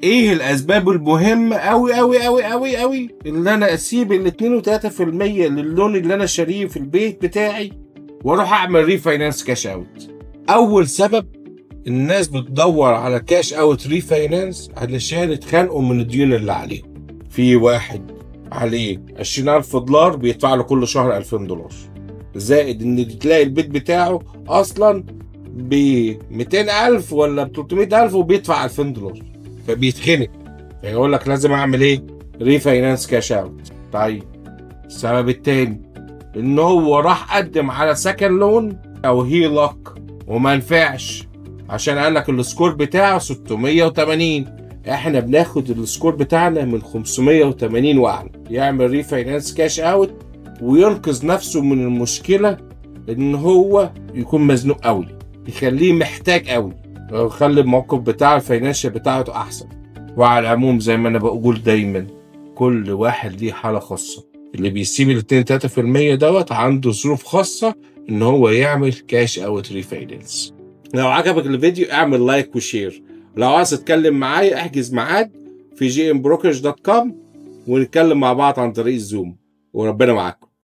ايه الاسباب المهمة اوي اوي اوي اوي اوي اللي انا اسيب ال 2 و3% للون اللي انا شاريه في البيت بتاعي واروح اعمل ريفاينانس كاش اوت؟ اول سبب، الناس بتدور على كاش اوت ريفاينانس علشان يتخانقوا من الديون اللي عليهم. في واحد عليه 20,000 دولار بيدفع له كل شهر 2000 دولار، زائد ان تلاقي البيت بتاعه اصلا ب 200,000 ولا ب 300,000 وبيدفع 2000 دولار، فبيتخنق، فيقول لك لازم اعمل ايه؟ ريفاينانس كاش اوت. طيب السبب التاني، ان هو راح قدم على سكن لون او هيلك وما نفعش عشان قال لك السكور بتاعه 680. احنا بناخد السكور بتاعنا من 580 واعلى. يعمل ريفاينانس كاش اوت وينقذ نفسه من المشكله ان هو يكون مزنوق قوي، يخليه محتاج قوي، ويخلي الموقف بتاع الفاينانشال بتاعته احسن. وعلى العموم زي ما انا بقول دايما، كل واحد ليه حاله خاصه. اللي بيسيب ال 2 3% دوت عنده ظروف خاصه ان هو يعمل كاش اوت ريفاينانس. لو عجبك الفيديو اعمل لايك وشير. لو عايز تتكلم معايا احجز ميعاد في gmbrokerage.com ونتكلم مع بعض عن طريق الزوم، وربنا معاكم.